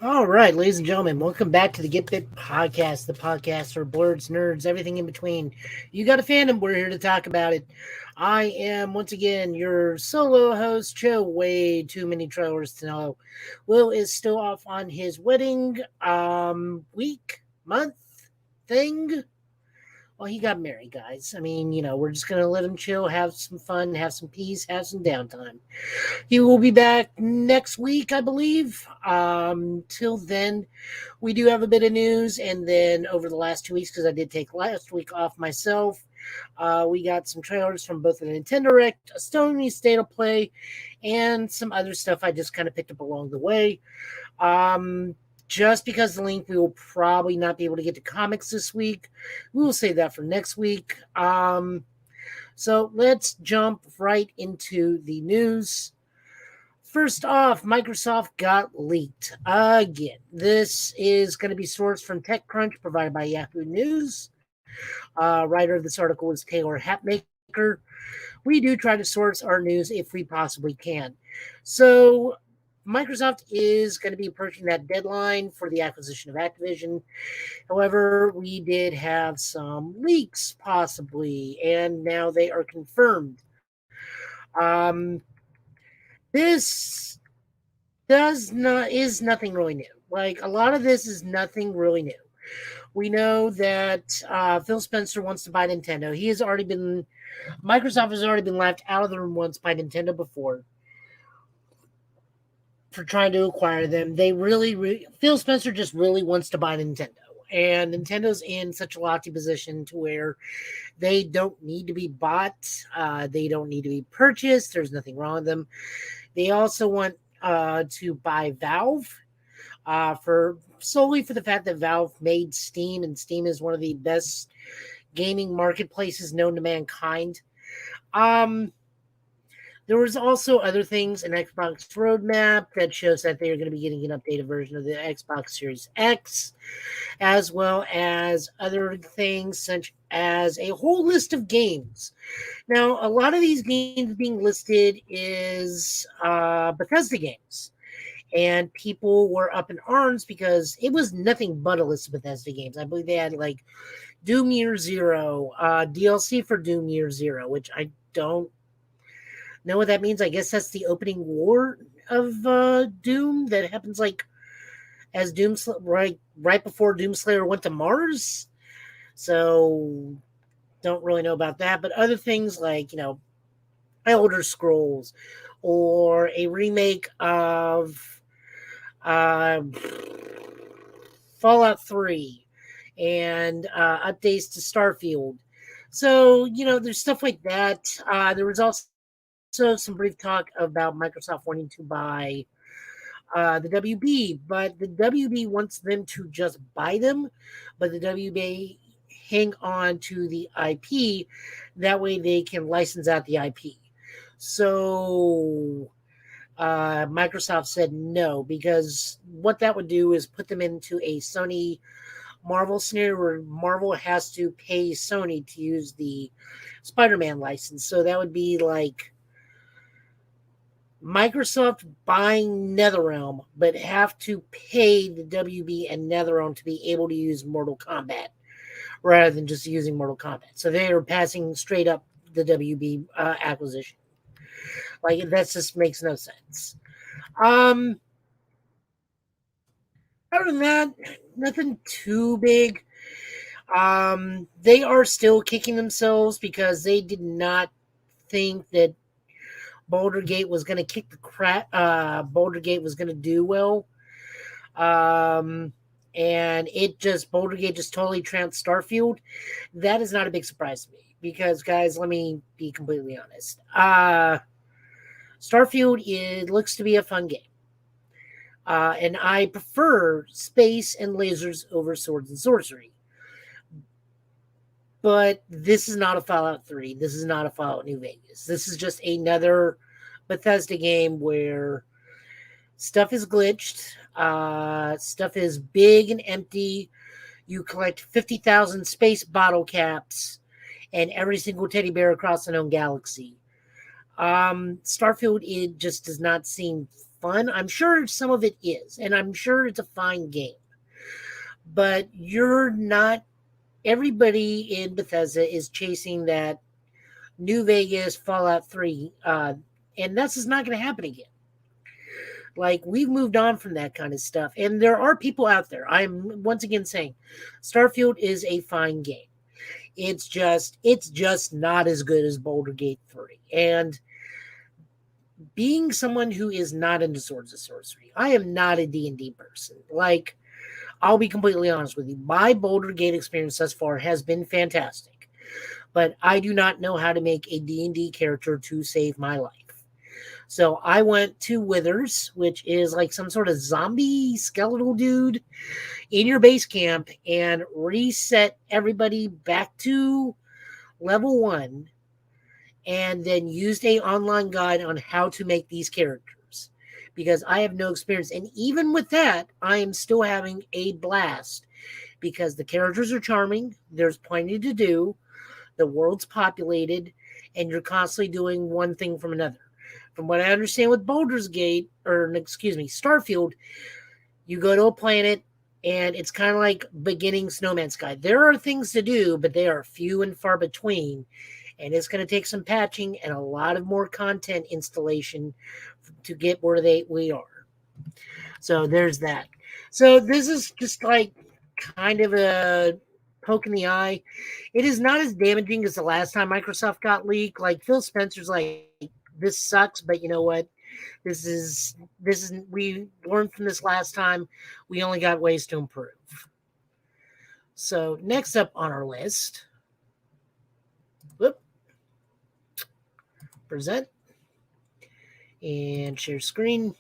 All right, ladies and gentlemen, welcome back to the Get Bit Podcast, the podcast for blurs, nerds, everything in between. You got a fandom, we're here to talk about it. I am, once again, your solo host, Joe. Way too many trailers to know. Will is still off on his wedding week, month thing. Well, he got married, guys. I mean, we're just going to let him chill, have some fun, have some peace, have some downtime. He will be back next week, I believe. Till then, we do have a bit of news, and then over the last 2 weeks, because I did take last week off myself, we got some trailers from both the Nintendo Direct, a Sony State of Play, and some other stuff I just kind of picked up along the way. Just because the link, we will probably not be able to get to comics this week. We will save that for next week. So let's jump right into the news. First off, Microsoft got leaked again. This is going to be sourced from TechCrunch, provided by Yahoo News. Writer of this article is Taylor Hatmaker. We do try to source our news if we possibly can. So, Microsoft is going to be approaching that deadline for the acquisition of Activision. However, we did have some leaks, possibly, and now they are confirmed. Um, this does not is nothing really new. Like, a lot of this is nothing really new. We know that Phil Spencer wants to buy Nintendo. Microsoft has already been left out of the room once by Nintendo before for trying to acquire them. Phil Spencer just really wants to buy Nintendo. And Nintendo's in such a lofty position to where they don't need to be bought. They don't need to be purchased. There's nothing wrong with them. They also want to buy Valve for solely for the fact that Valve made Steam, and Steam is one of the best gaming marketplaces known to mankind. Um, there was also other things, an Xbox roadmap that shows that they are going to be getting an updated version of the Xbox Series X, as well as other things such as a whole list of games. Now, a lot of these games being listed is Bethesda games. And people were up in arms because it was nothing but a list of Bethesda games. I believe they had like Doom Year Zero, DLC for Doom Year Zero, which I don't know what that means. I guess that's the opening war of Doom that happens like as right before Doomslayer went to Mars. So don't really know about that. But other things like Elder Scrolls or a remake of uh, Fallout 3 and updates to Starfield. So, there's stuff like that. There was also some brief talk about Microsoft wanting to buy the WB, but the WB wants them to just buy them, but the WB hang on to the IP. That way they can license out the IP. So Microsoft said no, because what that would do is put them into a Sony Marvel scenario where Marvel has to pay Sony to use the Spider-Man license. So that would be like Microsoft buying NetherRealm, but have to pay the WB and NetherRealm to be able to use Mortal Kombat rather than just using Mortal Kombat. So they are passing straight up the WB acquisition. Like, that just makes no sense. Um, Other than that, nothing too big. They are still kicking themselves because they did not think that Boulder Gate was going to kick the crap. Boulder Gate was going to do well. Um, and Boulder Gate just totally trounced Starfield. That is not a big surprise to me because, guys, let me be completely honest. Starfield, it looks to be a fun game. And I prefer space and lasers over swords and sorcery. But this is not a Fallout 3. This is not a Fallout New Vegas. This is just another Bethesda game where stuff is glitched, stuff is big and empty. You collect 50,000 space bottle caps and every single teddy bear across the known galaxy. Starfield, it just does not seem fun. I'm sure some of it is, and I'm sure it's a fine game. But you're not, everybody in Bethesda is chasing that New Vegas Fallout 3, and that's just not going to happen again. Like, we've moved on from that kind of stuff. And there are people out there. I'm once again saying Starfield is a fine game. It's just not as good as Boulder Gate 3. And being someone who is not into Swords of Sorcery, I am not a D&D person. Like, I'll be completely honest with you. My Boulder Gate experience thus far has been fantastic. But I do not know how to make a D&D character to save my life. So I went to Withers, which is like some sort of zombie skeletal dude in your base camp, and reset everybody back to level 1, and then used a online guide on how to make these characters, because I have no experience. And even with that, I am still having a blast because the characters are charming. There's plenty to do. The world's populated, and you're constantly doing one thing from another. From what I understand with Starfield, you go to a planet, and it's kind of like beginning Snowman's Sky. There are things to do, but they are few and far between, and it's going to take some patching and a lot of more content installation to get where we are. So there's that. So this is just like kind of a poke in the eye. It is not as damaging as the last time Microsoft got leaked. Like, Phil Spencer's like, this sucks, but you know what? This is we learned from this last time. We only got ways to improve. So next up on our list, present and share screen,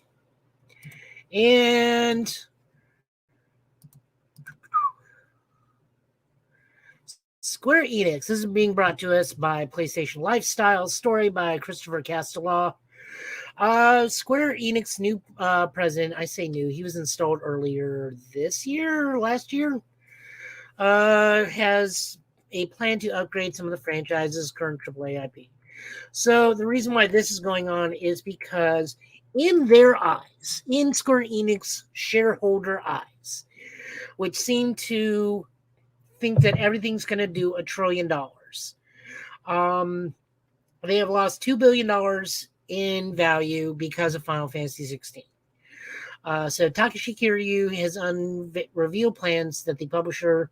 and Square Enix. This is being brought to us by PlayStation Lifestyle. Story by Christopher Castellaw. Square Enix new president, I say new, he was installed earlier this year, last year, has a plan to upgrade some of the franchise's current AAA IP. So the reason why this is going on is because in their eyes, in Square Enix shareholder eyes, which seem to think that everything's going to do $1 trillion, they have lost $2 billion in value because of Final Fantasy 16. So Takashi Kiryu has revealed plans that the publisher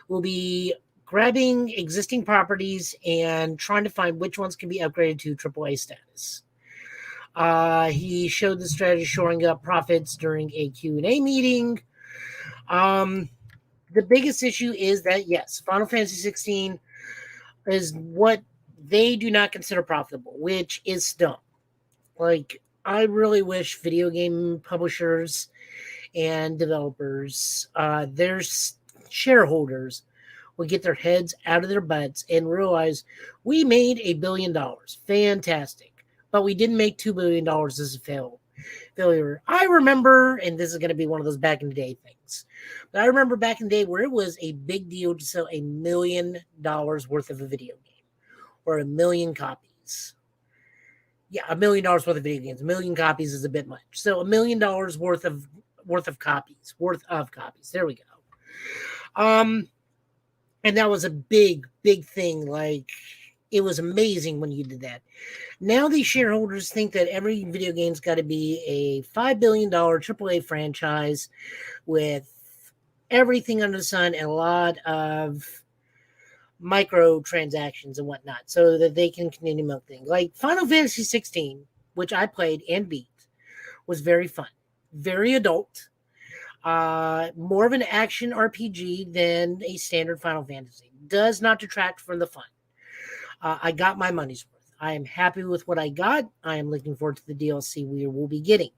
will be grabbing existing properties and trying to find which ones can be upgraded to AAA status. He showed the strategy shoring up profits during a Q&A meeting. The biggest issue is that, yes, Final Fantasy 16 is what they do not consider profitable, which is dumb. Like, I really wish video game publishers and developers, their shareholders, would get their heads out of their butts and realize we made $1 billion. Fantastic. But we didn't make $2 billion as a failure. I remember, and this is going to be one of those back in the day things, but I remember back in the day where it was a big deal to sell $1 million worth of a video game, or 1 million copies. Yeah, $1 million worth of video games. 1 million copies is a bit much. So $1 million worth of copies. There we go. And that was a big, big thing. Like, it was amazing when you did that. Now these shareholders think that every video game's got to be a $5 billion AAA franchise with everything under the sun and a lot of microtransactions and whatnot, so that they can continue to milk things. Like Final Fantasy 16, which I played and beat, was very fun, very adult, more of an action RPG than a standard Final Fantasy. Does not detract from the fun. I got my money's worth. I am happy with what I got. I am looking forward to the DLC we will be getting.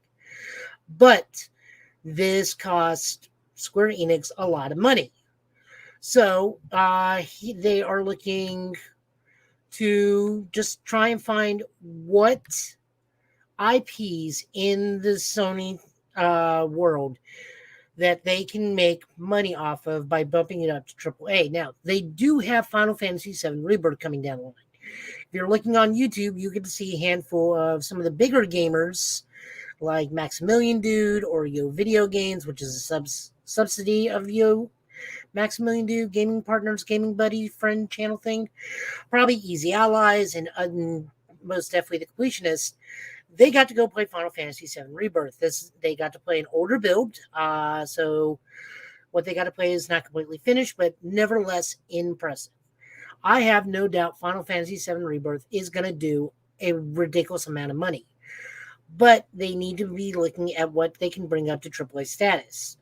But this cost Square Enix a lot of money. So they are looking to just try and find what IPs in the Sony world that they can make money off of by bumping it up to AAA. Now, they do have Final Fantasy VII Rebirth coming down the line. If you're looking on YouTube, you get to see a handful of some of the bigger gamers like Maximilian Dude or Yo Video Games, which is a subsidy of Yo Maximilian Dude, Gaming Partners, Gaming Buddy, friend channel thing. Probably Easy Allies and most definitely the Completionist. They got to go play Final Fantasy VII Rebirth. They got to play an older build, so what they got to play is not completely finished, but nevertheless impressive. I have no doubt Final Fantasy VII Rebirth is going to do a ridiculous amount of money, but they need to be looking at what they can bring up to AAA status.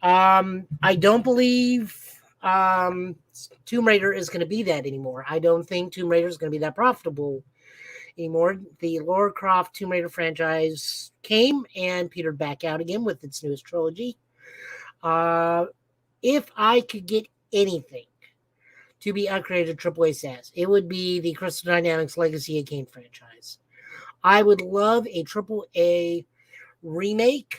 I don't believe Tomb Raider is going to be that anymore. I don't think Tomb Raider is going to be that profitable anymore. The Lara Croft Tomb Raider franchise came and petered back out again with its newest trilogy. If I could get anything to be upgraded to AAA status, it would be the Crystal Dynamics Legacy of Kain franchise. I would love a AAA remake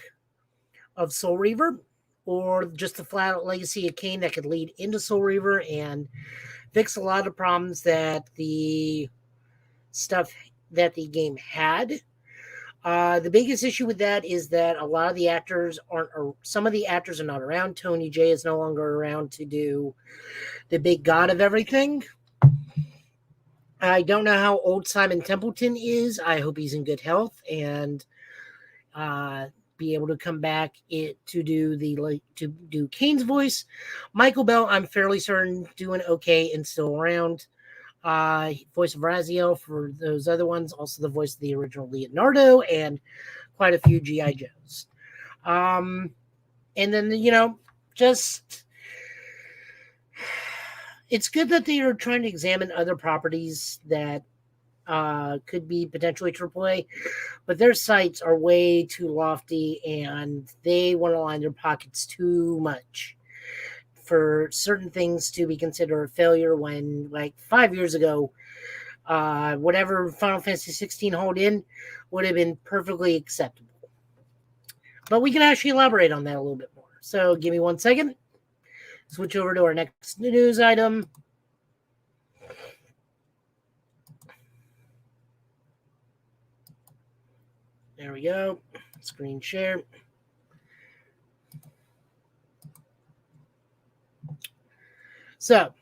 of Soul Reaver, or just the flat out Legacy of Kain that could lead into Soul Reaver and fix a lot of problems that the stuff that the game had. The biggest issue with that is that a lot of the actors aren't, or some of the actors are not around. Tony J is no longer around to do the big god of everything. I don't know how old Simon Templeton is. I hope he's in good health and be able to come back to do Kane's voice. Michael Bell, I'm fairly certain doing okay and still around. Voice of Raziel for those other ones, also the voice of the original Leonardo, and quite a few G.I. Joes. And then, just it's good that they are trying to examine other properties that could be potentially AAA, but their sights are way too lofty and they want to line their pockets too much for certain things to be considered a failure when, like 5 years ago, whatever Final Fantasy 16 hold in would have been perfectly acceptable. But we can actually elaborate on that a little bit more. So give me 1 second. Switch over to our next news item. There we go. Screen share. So,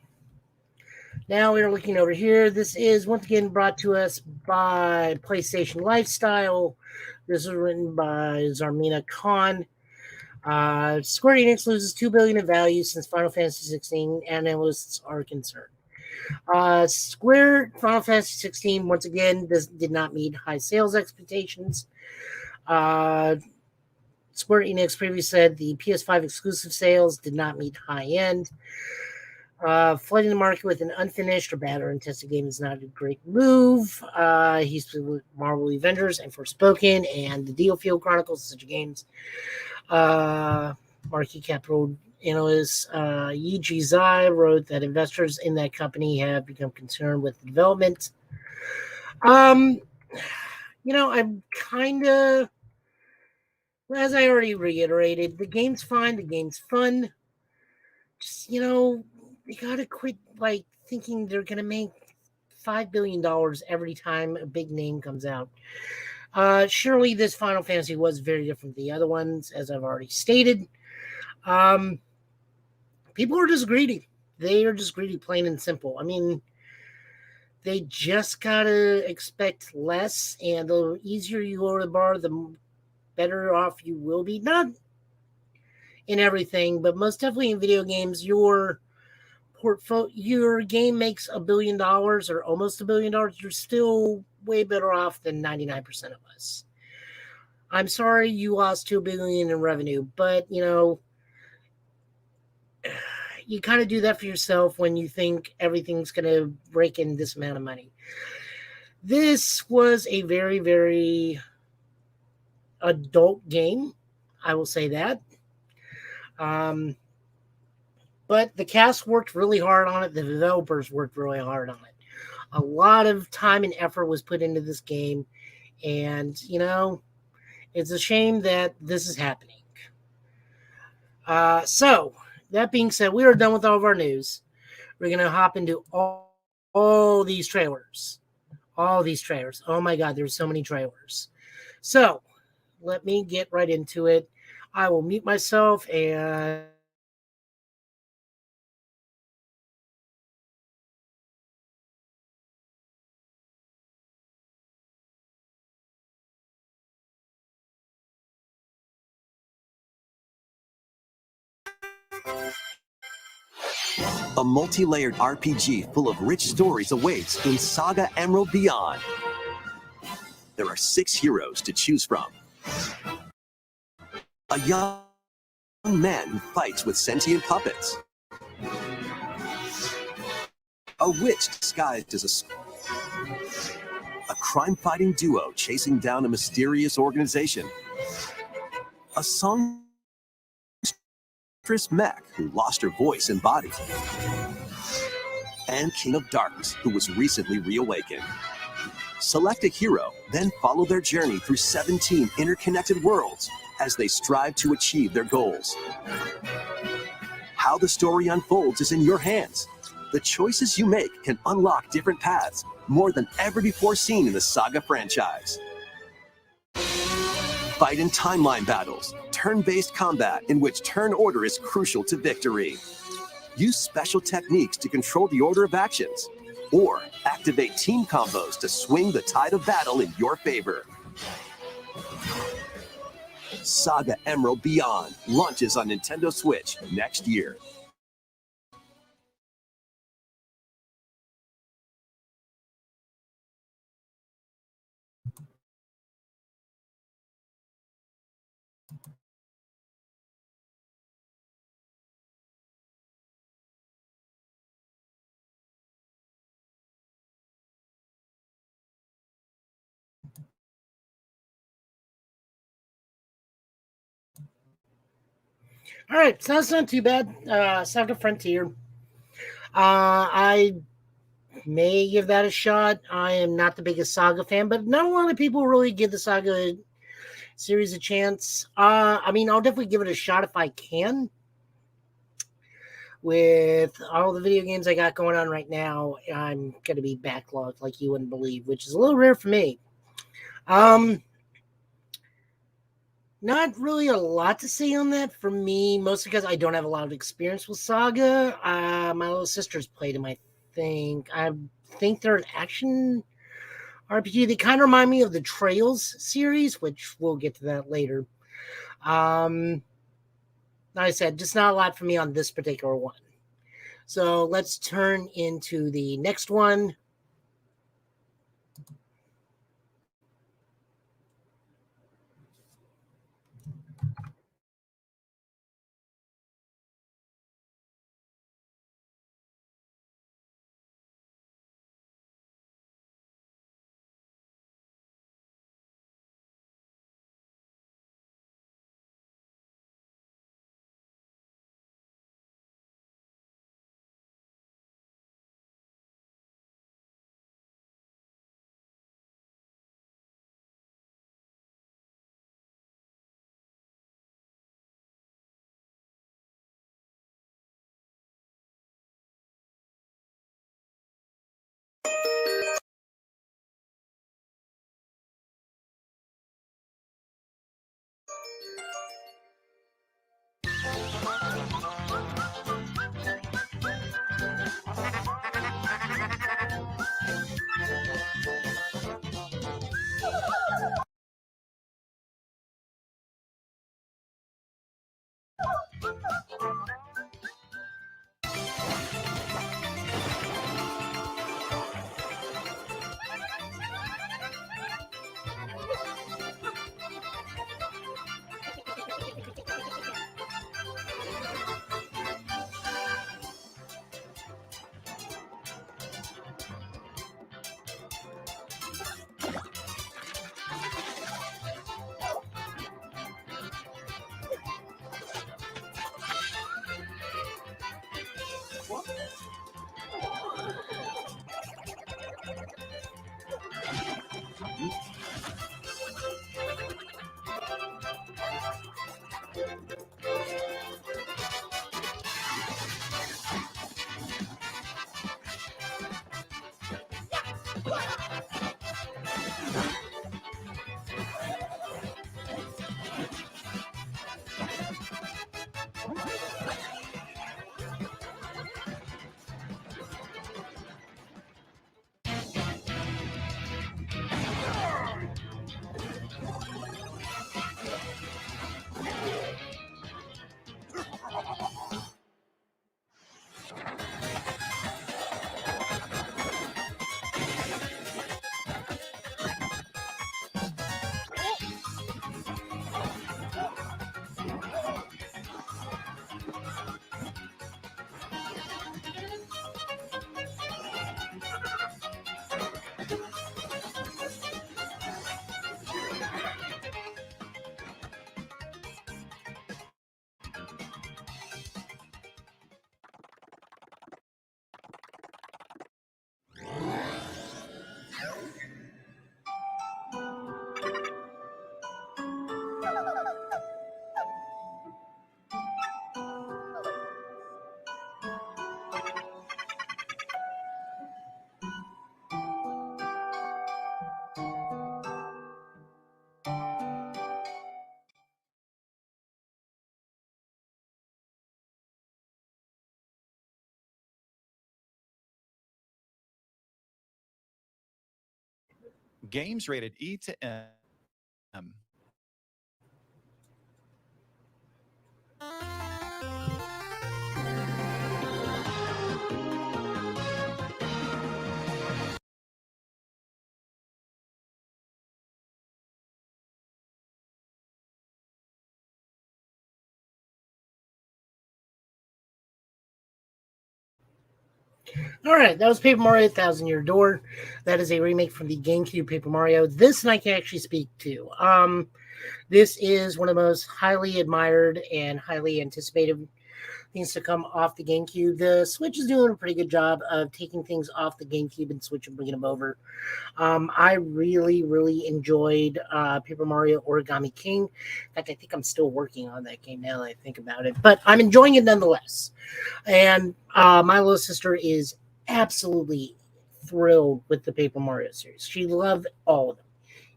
now we are looking over here. This is once again brought to us by PlayStation Lifestyle. This is written by Zarmina Khan. Square Enix loses $2 billion in value since Final Fantasy 16, analysts are concerned. Square Final Fantasy 16 once again did not meet high sales expectations. Square Enix previously said the PS5 exclusive sales did not meet high end. Flooding the market with an unfinished or bad or untested game is not a great move. He's played with Marvel Avengers and Forspoken and the Dealfield Chronicles, such games. Marquee Capital analyst Yi Ji Zai wrote that investors in that company have become concerned with the development. I'm kind of, as I already reiterated, the game's fine, the game's fun. Just, you gotta quit thinking they're gonna make $5 billion every time a big name comes out. Surely this Final Fantasy was very different than the other ones, as I've already stated. People are just greedy. They are just greedy, plain and simple. I mean, they just gotta expect less, and the easier you go to the bar, the better off you will be. Not in everything, but most definitely in video games, your game makes $1 billion or almost $1 billion, you're still way better off than 99% of us. I'm sorry you lost $2 billion in revenue, but you kind of do that for yourself when you think everything's going to break in this amount of money. This was a very, very adult game. I will say that. But the cast worked really hard on it. The developers worked really hard on it. A lot of time and effort was put into this game. And, it's a shame that this is happening. So, that being said, we are done with all of our news. We're going to hop into all these trailers. All these trailers. Oh my God, there's so many trailers. So, let me get right into it. I will mute myself and A multi-layered RPG full of rich stories awaits in Saga Emerald Beyond. There are 6 heroes to choose from. A young man who fights with sentient puppets. A witch disguised as a crime-fighting duo chasing down a mysterious organization. A songstress mech who lost her voice and body. And King of Darkness, who was recently reawakened. Select a hero, then follow their journey through 17 interconnected worlds as they strive to achieve their goals. How the story unfolds is in your hands. The choices you make can unlock different paths, more than ever before seen in the Saga franchise. Fight in timeline battles, turn-based combat in which turn order is crucial to victory. Use special techniques to control the order of actions, or activate team combos to swing the tide of battle in your favor. Saga Emerald Beyond launches on Nintendo Switch next year. all right, so that's not too bad. Saga Frontier. I may give that a shot. I am not the biggest Saga fan, but not a lot of people really give the Saga series a chance. I mean, I'll definitely give it a shot if I can. With all the video games I got going on right now, I'm going to be backlogged like you wouldn't believe, which is a little rare for me. Not really a lot to say on that for me, mostly because I don't have a lot of experience with Saga. My little sister's played them, I think. I think they're an action RPG. They kind of remind me of the Trails series, which we'll get to that later. Like I said, just not a lot for me on this particular one. So let's turn into the next one. Games rated E to M. All right, that was Paper Mario Thousand Year Door. That is a remake from the GameCube Paper Mario. This I can actually speak to. This is one of the most highly admired and highly anticipated things to come off the GameCube. The Switch is doing a pretty good job of taking things off the GameCube and Switch and bringing them over. I really, really enjoyed Paper Mario Origami King. In fact, I think I'm still working on that game now that I think about it, but I'm enjoying it nonetheless. And my little sister is absolutely thrilled with the Paper Mario series. She loved all of them,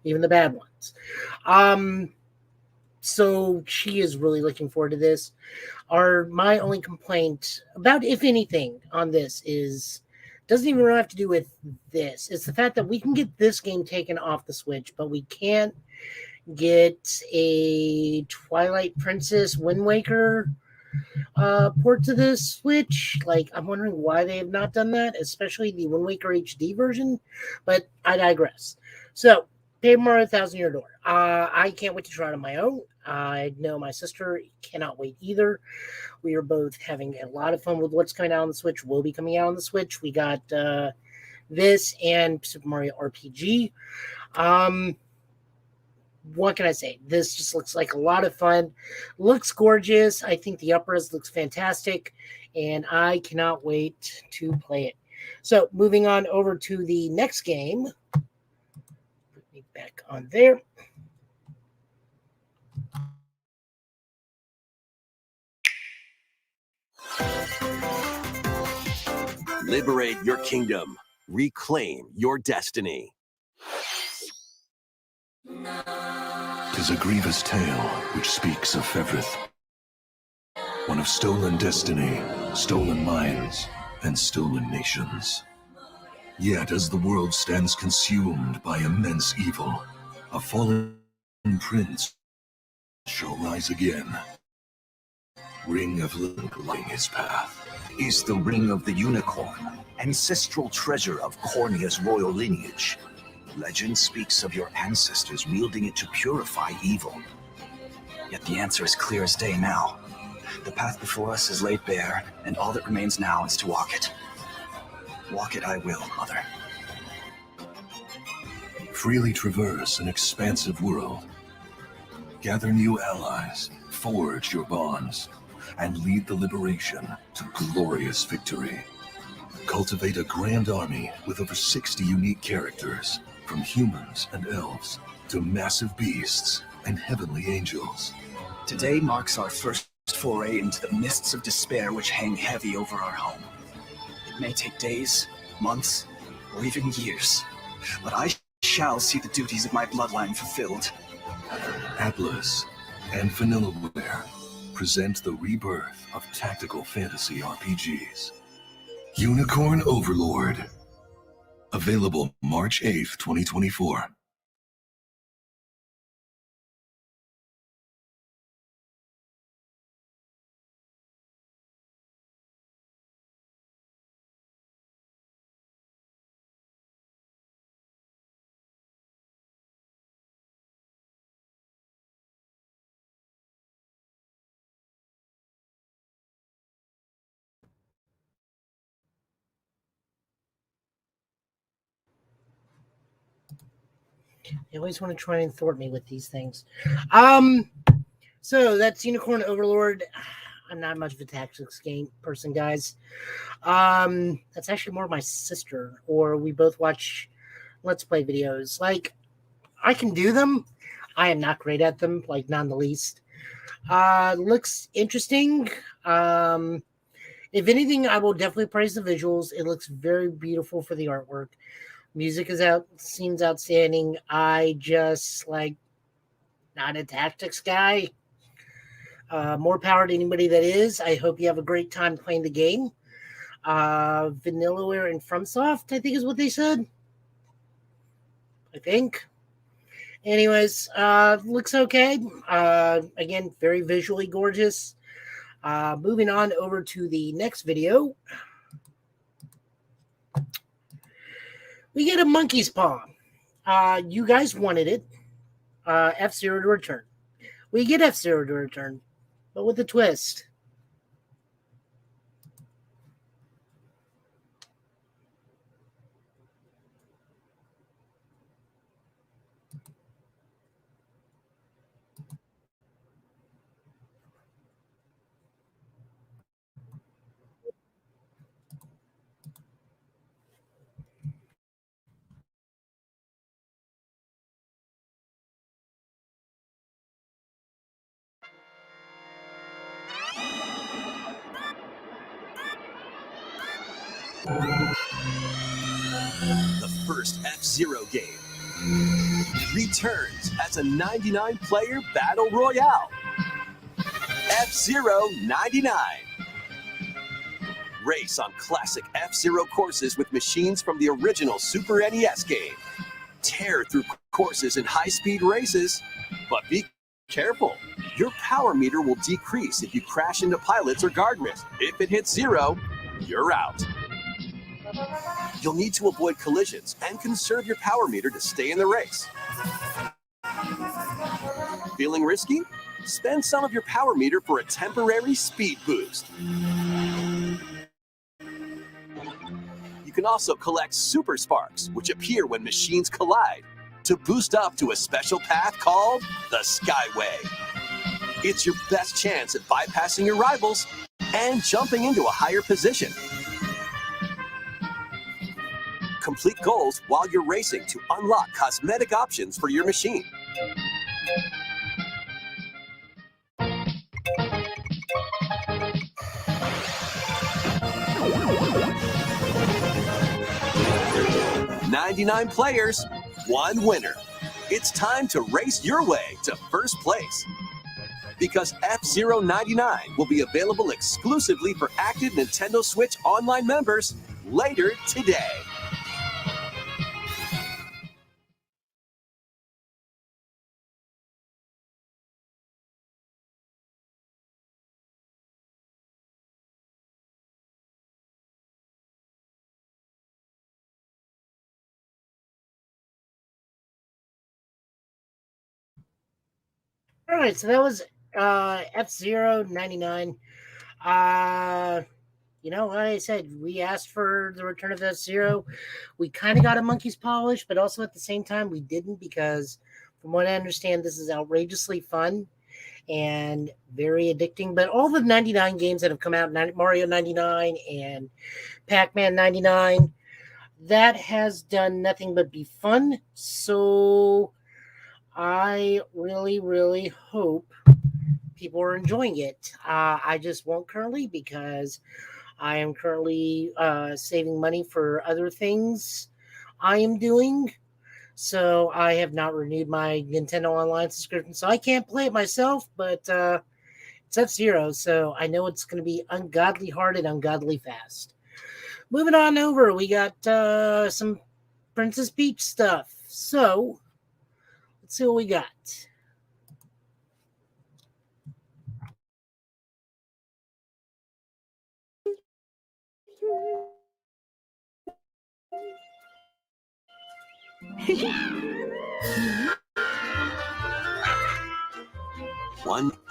even the bad ones. So she is really looking forward to this. My only complaint about, if anything, on this is doesn't even really have to do with this. It's the fact that we can get this game taken off the Switch, but we can't get a Twilight Princess Wind Waker port to the Switch. Like, I'm wondering why they have not done that, especially the Wind Waker HD version. But I digress. So, Paper Mario Thousand Year Door. I can't wait to try it on my own. I know my sister cannot wait either. We are both having a lot of fun with what's coming out on the Switch. Will be coming out on the Switch. We got this and Super Mario RPG. What can I say? This just looks like a lot of fun. Looks gorgeous. I think the up-res looks fantastic, and I cannot wait to play it. So, moving on over to the next game. Put me back on there. Liberate your kingdom. Reclaim your destiny. 'Tis a grievous tale which speaks of Fevrith, one of stolen destiny, stolen minds, and stolen nations. Yet as the world stands consumed by immense evil, a fallen prince shall rise again. Ring of lighting his path. Is the Ring of the Unicorn, ancestral treasure of Cornia's royal lineage. Legend speaks of your ancestors wielding it to purify evil. Yet the answer is clear as day now. The path before us is laid bare, and all that remains now is to walk it. Walk it I will, Mother. Freely traverse an expansive world. Gather new allies, forge your bonds, and lead the liberation to glorious victory. Cultivate a grand army with over 60 unique characters, from humans and elves to massive beasts and heavenly angels. Today marks our first foray into the mists of despair which hang heavy over our home. It may take days, months, or even years, but I shall see the duties of my bloodline fulfilled. Atlas and Vanillaware present the rebirth of tactical fantasy RPGs. Unicorn Overlord. Available March 8th, 2024. They always want to try and thwart me with these things. So that's Unicorn Overlord. I'm not much of a tactics game person, guys. That's actually more my sister, or we both watch Let's Play videos. Like, I can do them. I am not great at them, like, not in the least. Looks interesting. If anything, I will definitely praise the visuals. It looks very beautiful for the artwork. Music seems outstanding. I just, like, not a tactics guy. More power to anybody that is. I hope you have a great time playing the game. Vanillaware and FromSoft, I think is what they said. I think. Anyways, looks okay. Again, very visually gorgeous. Moving on over to the next video. We get a monkey's paw. You guys wanted it. F-Zero to return. We get F-Zero to return, but with a twist. The first F-Zero game returns as a 99-player battle royale. F-Zero 99. Race on classic F-Zero courses with machines from the original Super NES game. Tear through courses in high-speed races, but be careful. Your power meter will decrease if you crash into pilots or guardrails. If it hits 0, you're out. You'll need to avoid collisions and conserve your power meter to stay in the race. Feeling risky? Spend some of your power meter for a temporary speed boost. You can also collect super sparks, which appear when machines collide, to boost up to a special path called the Skyway. It's your best chance at bypassing your rivals and jumping into a higher position. Complete goals while you're racing to unlock cosmetic options for your machine. "99 players, 1 winner." It's time to race your way to first place. Because F-Zero 99 will be available exclusively for active Nintendo Switch Online members later today. All right, so that was F-Zero 99. Like I said, we asked for the return of F-Zero. We kind of got a monkey's polish, but also at the same time, we didn't because, from what I understand, this is outrageously fun and very addicting. But all the 99 games that have come out, Mario 99 and Pac-Man 99, that has done nothing but be fun. So I really, really hope people are enjoying it. I just won't currently because I am currently saving money for other things I am doing. So I have not renewed my Nintendo Online subscription. So I can't play it myself, but it's F-Zero. So I know it's going to be ungodly hard and ungodly fast. Moving on over, we got some Princess Peach stuff. So let's see what we got.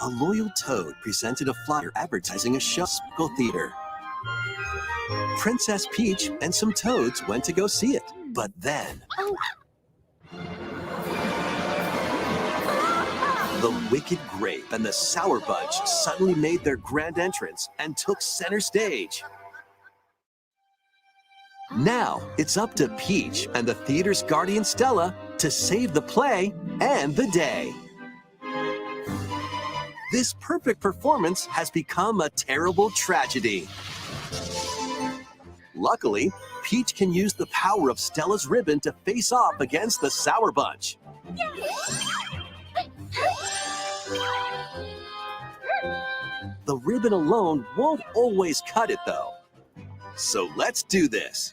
A loyal toad presented a flyer advertising a show School Theater. Princess Peach and some toads went to go see it, but then the Wicked Grape and the Sour Bunch suddenly made their grand entrance and took center stage. Now it's up to Peach and the theater's guardian Stella to save the play and the day. This perfect performance has become a terrible tragedy. Luckily, Peach can use the power of Stella's ribbon to face off against the Sour Bunch. The ribbon alone won't always cut it, though. So let's do this.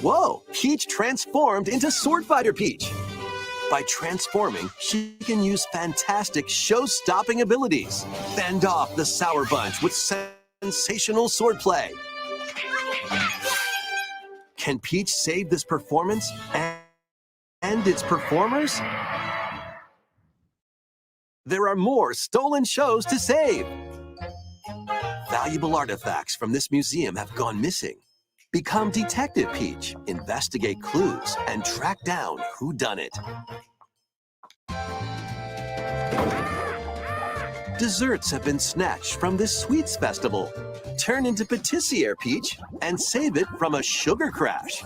Whoa, Peach transformed into Sword Fighter Peach. By transforming, she can use fantastic show-stopping abilities. Fend off the Sour Bunch with sensational swordplay. Can Peach save this performance and its performers? There are more stolen shows to save. Valuable artifacts from this museum have gone missing. Become Detective Peach, investigate clues, and track down who done it. Desserts have been snatched from this sweets festival. Turn into Patissiere Peach and save it from a sugar crash.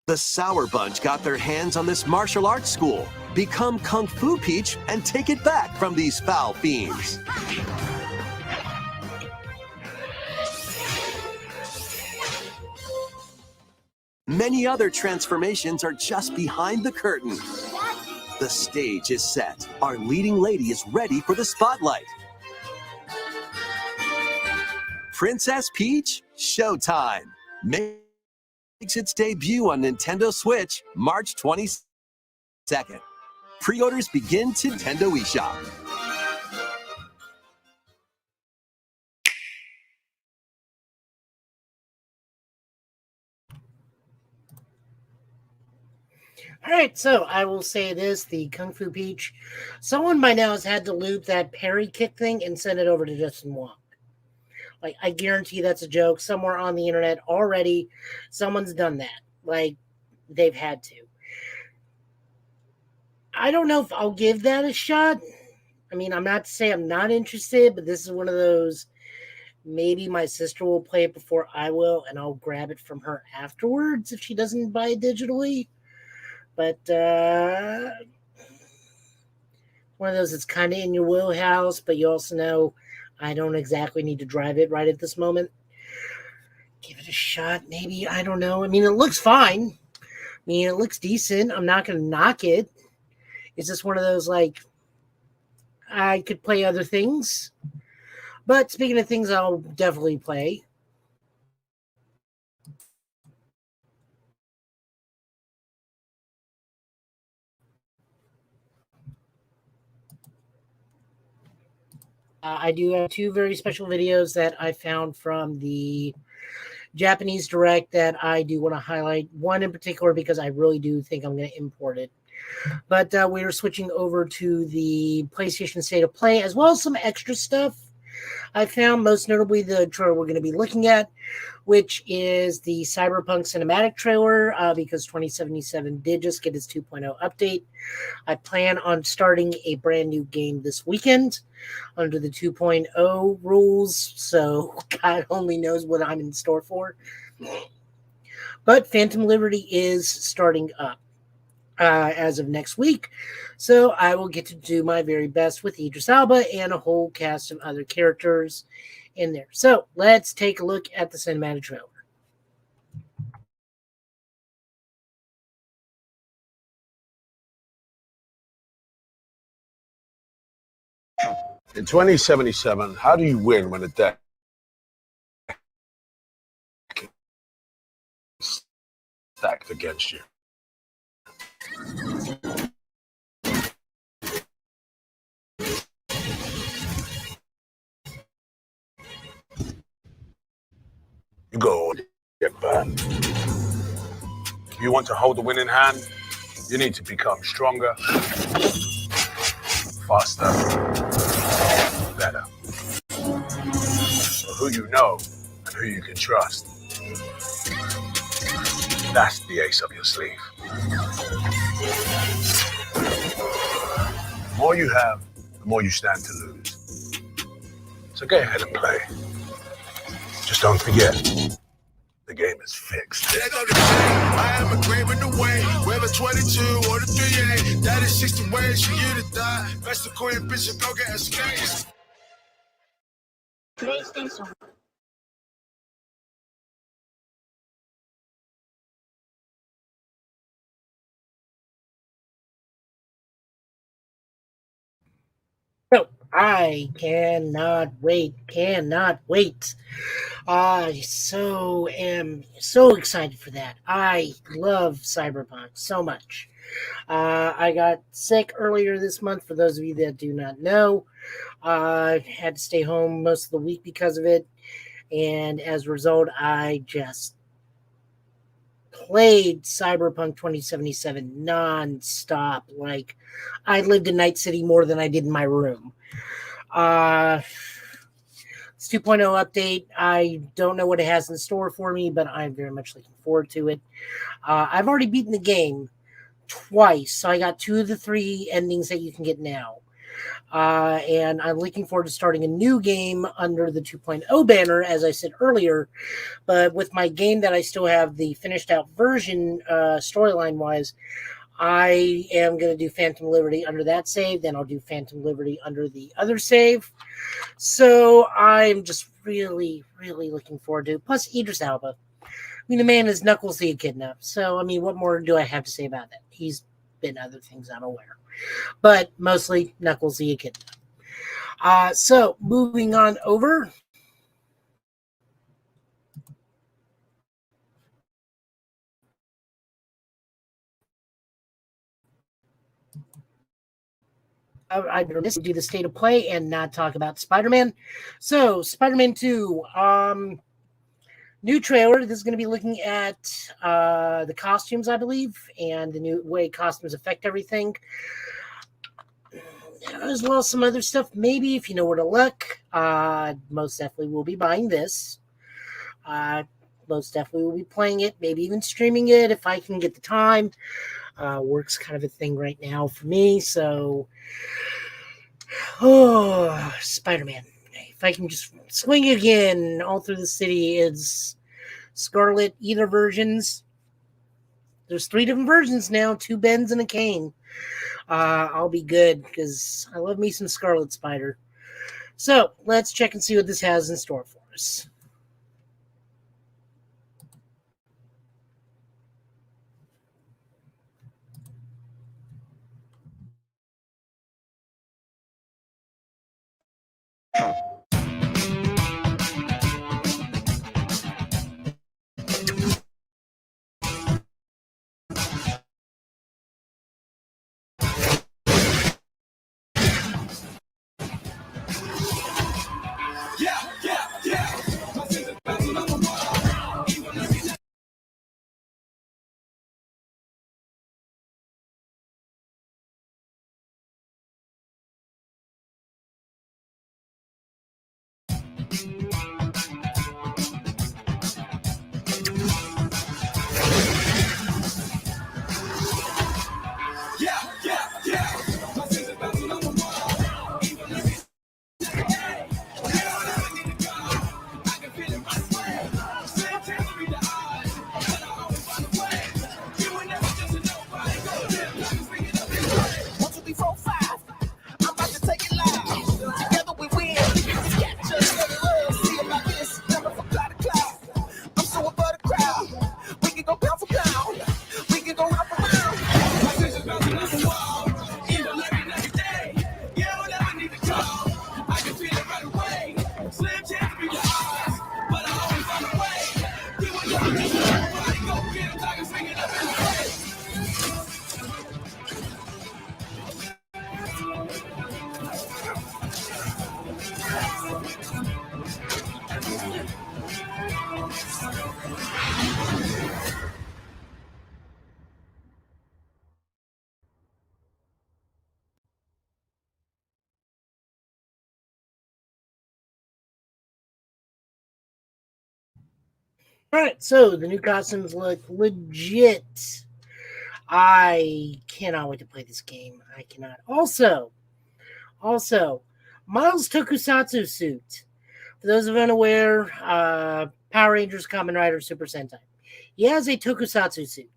The Sour Bunch got their hands on this martial arts school. Become Kung Fu Peach and take it back from these foul fiends. Many other transformations are just behind the curtain. The stage is set. Our leading lady is ready for the spotlight. Princess Peach, showtime. Makes its debut on Nintendo Switch March 22nd. Pre-orders begin to Nintendo eShop. All right, so I will say this, the Kung Fu Peach, someone by now has had to loop that parry kick thing and send it over to Justin Wong. Like, I guarantee that's a joke. Somewhere on the internet already, someone's done that. Like, they've had to. I don't know if I'll give that a shot. I mean, I'm not to say I'm not interested, but this is one of those, maybe my sister will play it before I will, and I'll grab it from her afterwards if she doesn't buy it digitally. But one of those that's kind of in your wheelhouse, but you also know I don't exactly need to drive it right at this moment. Give it a shot, maybe. I don't know. I mean, it looks fine. I mean, it looks decent. I'm not going to knock it. It's just one of those, like, I could play other things. But speaking of things I'll definitely play, I do have two very special videos that I found from the Japanese Direct that I do want to highlight. One in particular because I really do think I'm going to import it. But we are switching over to the PlayStation State of Play, as well as some extra stuff I found, most notably the trailer we're going to be looking at, which is the Cyberpunk cinematic trailer, because 2077 did just get its 2.0 update. I plan on starting a brand new game this weekend under the 2.0 rules, so God only knows what I'm in store for. But Phantom Liberty is starting up as of next week, so I will get to do my very best with Idris Elba and a whole cast of other characters in there. So let's take a look at the cinematic trailer. In 2077, how do you win when a deck is stacked against you? You go get burned. If you want to hold the winning hand, you need to become stronger, faster, better. So who you know and who you can trust. That's the ace up your sleeve. The more you have, the more you stand to lose. So get ahead and play. Just don't forget, the game is fixed. There go the J. I am a grave in the way. Whether 22 or the 3A. That is 60 ways for you to die. Best the queen bitch and go get a skate. PlayStation. So I cannot wait. Cannot wait. I am so excited for that. I love Cyberpunk so much. I got sick earlier this month. For those of you that do not know, I had to stay home most of the week because of it. And as a result, I just played Cyberpunk 2077 nonstop. Like, I lived in Night City more than I did in my room. It's 2.0 update. I don't know what it has in store for me, but I'm very much looking forward to it. I've already beaten the game twice, so I got 2 of the 3 endings that you can get now. And I'm looking forward to starting a new game under the 2.0 banner, as I said earlier. But with my game that I still have the finished out version, storyline wise, I am going to do Phantom Liberty under that save. Then I'll do Phantom Liberty under the other save. So I'm just really, really looking forward to it. Plus Idris Elba. I mean, the man is Knuckles the Echidna. So, I mean, what more do I have to say about that? He's been other things I'm aware. But mostly Knuckles the Echidna. So, moving on over. I'd be remiss to do the state of play and not talk about Spider-Man. So, Spider-Man 2, new trailer. This is going to be looking at the costumes, I believe, and the new way costumes affect everything. As well as some other stuff. Maybe if you know where to look, most definitely will be buying this. Most definitely will be playing it, maybe even streaming it if I can get the time. Work's kind of a thing right now for me, so Spider-Man. If I can just swing again all through the city, it's Scarlet either versions. There's 3 different versions now, 2 Bens and a Kane. I'll be good because I love me some Scarlet Spider. So let's check and see what this has in store for us. All right, so the new costumes look legit. I cannot wait to play this game. I cannot. Also, Miles Tokusatsu suit. For those of you unaware, Power Rangers, Kamen Rider, Super Sentai. He has a Tokusatsu suit.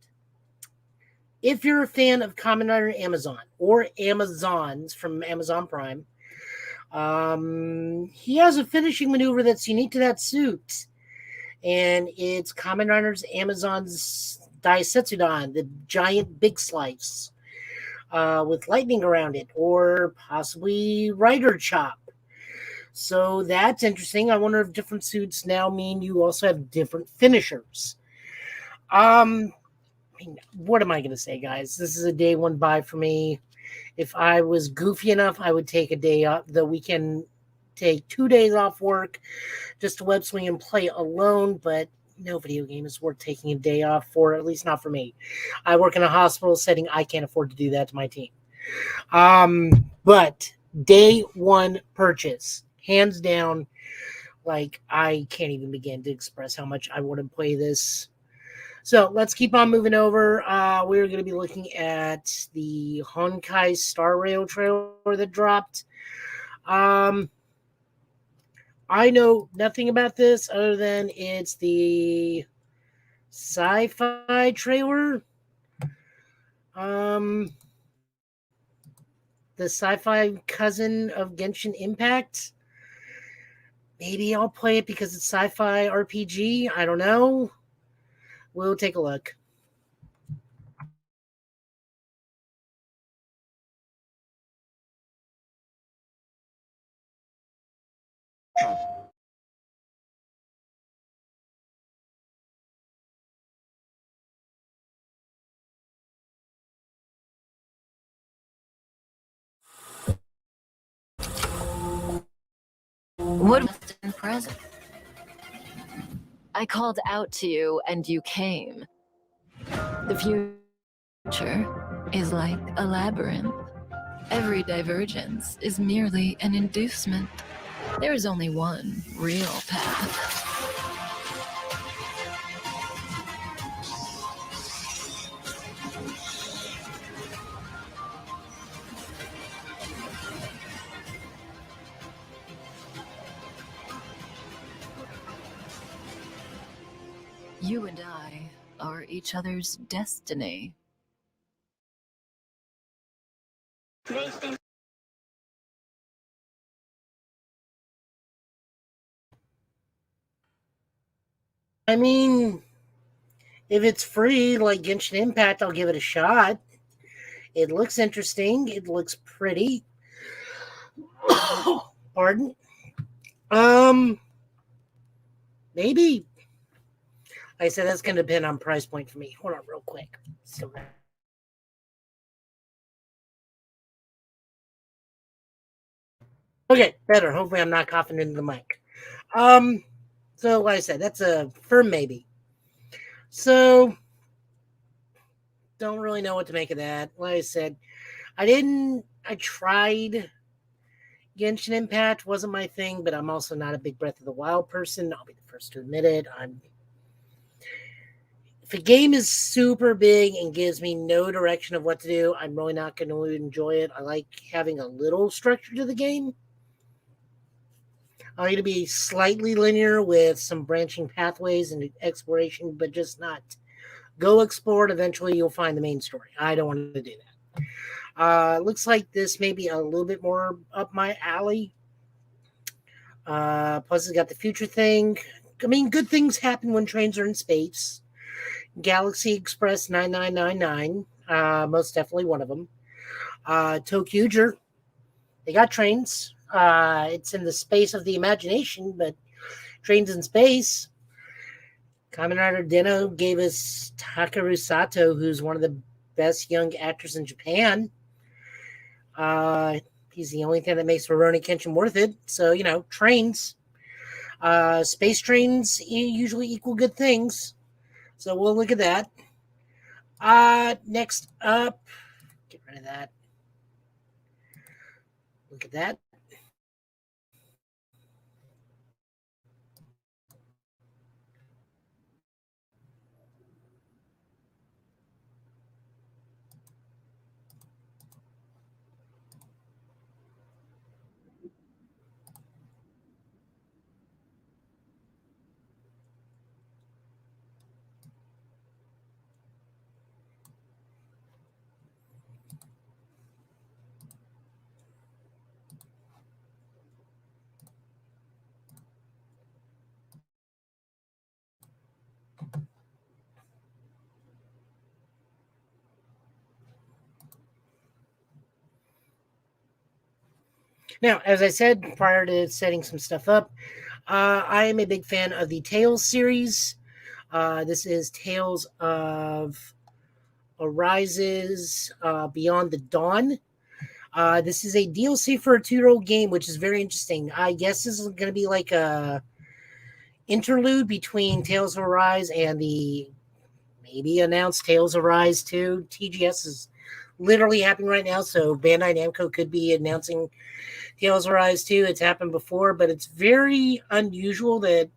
If you're a fan of Kamen Rider Amazon or Amazons from Amazon Prime, he has a finishing maneuver that's unique to that suit. And it's Kamen Rider's Amazon's Daisetsudan, the giant big slice. with lightning around it, or possibly Rider Chop. So that's interesting. I wonder if different suits now mean you also have different finishers. I mean, what am I going to say, guys? This is a day one buy for me. If I was goofy enough, I would take a day off the weekend, take 2 days off work just to web swing and play alone, but no video game is worth taking a day off for, at least not for me. I work in a hospital setting. I can't afford to do that to my team. But day one purchase, hands down, like I can't even begin to express how much I want to play this. So let's keep on moving over. We're going to be looking at the Honkai Star Rail trailer that dropped. I know nothing about this other than it's the sci-fi trailer. The sci-fi cousin of Genshin Impact. Maybe I'll play it because it's sci-fi RPG. I don't know. We'll take a look. What was in present? I called out to you and you came. The future is like a labyrinth. Every divergence is merely an inducement. There is only one real path. You and I are each other's destiny. I mean, if it's free, like Genshin Impact, I'll give it a shot. It looks interesting. It looks pretty. Pardon. Maybe. Like I said, that's going to depend on price point for me. Hold on, real quick. Okay, better. Hopefully, I'm not coughing into the mic. So like I said, that's a firm maybe. So don't really know what to make of that. Like I said, I tried Genshin Impact, wasn't my thing, but I'm also not a big Breath of the Wild person. I'll be the first to admit it. If a game is super big and gives me no direction of what to do, I'm really not going to enjoy it. I like having a little structure to the game. I like to be slightly linear with some branching pathways and exploration, but just not go explore it. Eventually, you'll find the main story. I don't want to do that. Looks like this may be a little bit more up my alley. Plus, it's got the future thing. I mean, good things happen when trains are in space. Galaxy Express 9999, most definitely one of them. Tokuger, they got trains. It's in the space of the imagination, but trains in space. Kamen Rider Deno gave us Takeru Sato, who's one of the best young actors in Japan. He's the only thing that makes Rurouni Kenshin worth it. So, trains. Space trains usually equal good things. So we'll look at that. Next up, get rid of that. Look at that. Now, as I said prior to setting some stuff up, I am a big fan of the Tales series. This is Tales of Arises Beyond the Dawn. This is a DLC for a 2-year-old game, which is very interesting. I guess this is going to be like a interlude between Tales of Arise and the maybe announced Tales of Arise 2. TGS is literally happening right now, so Bandai Namco could be announcing Tales of Arise 2. It's happened before, but it's very unusual that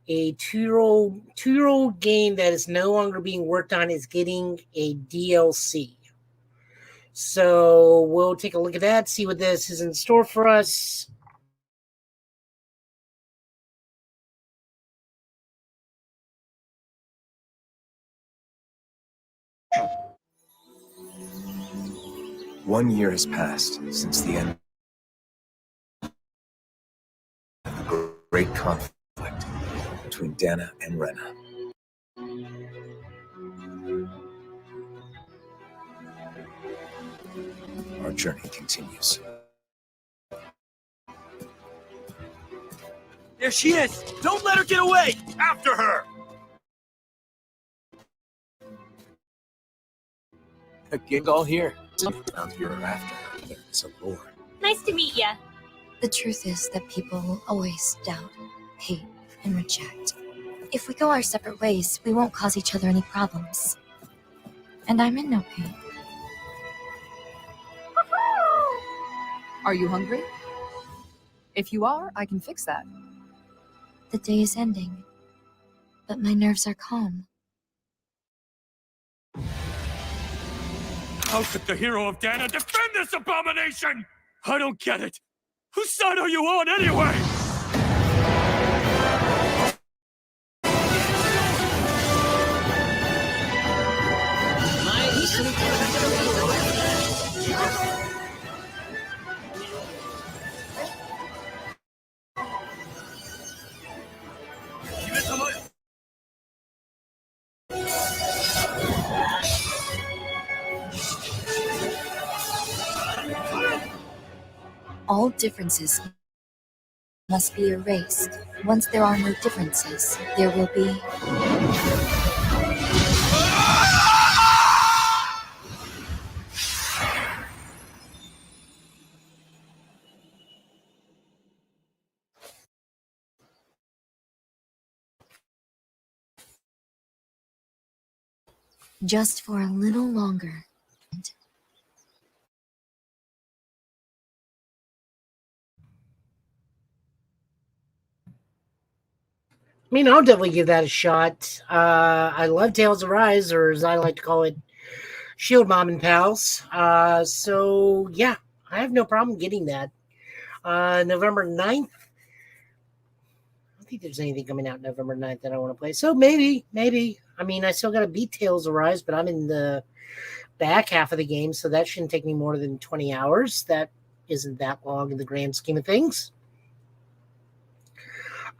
a two-year-old game that is no longer being worked on is getting a DLC. So we'll take a look at that, see what this is in store for us. One year has passed since the end of the great conflict between Dana and Rena. Our journey continues. There she is! Don't let her get away! After her! A gig all here. Out here after her, there is a lore. Nice to meet ya. The truth is that people will always doubt, hate, and reject. If we go our separate ways, we won't cause each other any problems. And I'm in no pain. Are you hungry? If you are, I can fix that. The day is ending, but my nerves are calm. How could the hero of Dana defend this abomination? I don't get it. Whose side are you on anyway? All differences must be erased. Once there are no differences, there will be... just for a little longer. I mean, I'll definitely give that a shot. I love Tales of Rise, or as I like to call it, Shield Mom and Pals. So, yeah, I have no problem getting that. November 9th. I don't think there's anything coming out November 9th that I want to play. So, maybe. I mean, I still got to beat Tales of Rise, but I'm in the back half of the game, so that shouldn't take me more than 20 hours. That isn't that long in the grand scheme of things.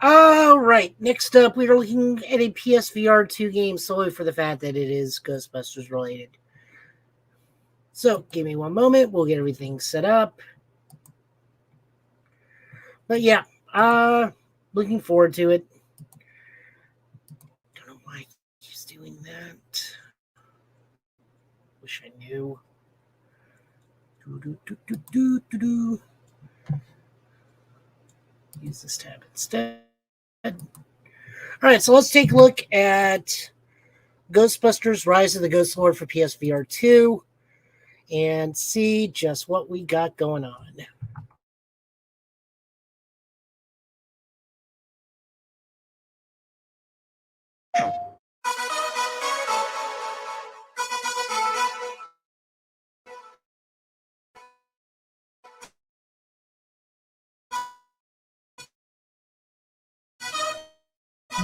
All right, next up, we are looking at a PSVR 2 game solely for the fact that it is Ghostbusters related. So, give me one moment. We'll get everything set up. But yeah, looking forward to it. Don't know why he's doing that. Wish I knew. Use this tab instead. All right, so let's take a look at Ghostbusters Rise of the Ghost Lord for PSVR 2 and see just what we got going on.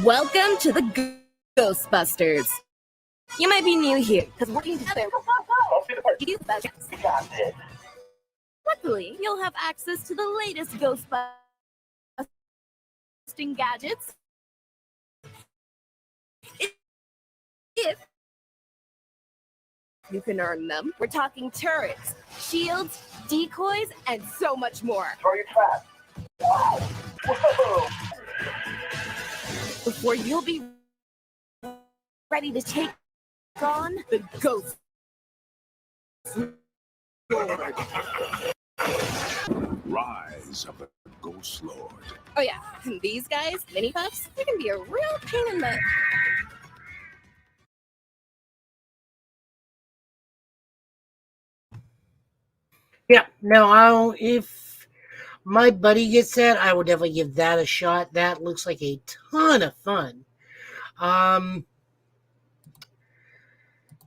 Welcome to the Ghostbusters. You might be new here, because working together you do the best. Luckily, you'll have access to the latest Ghostbusting gadgets. If You can earn them. We're talking turrets, shields, decoys, and so much more. Throw your trap. Whoa! Before you'll be ready to take on the Ghost Lord. Rise of the Ghost Lord. Oh yeah, and these guys, mini puffs, they can be a real pain in the... Yeah, no, if my buddy gets that, I will definitely give that a shot. That looks like a ton of fun.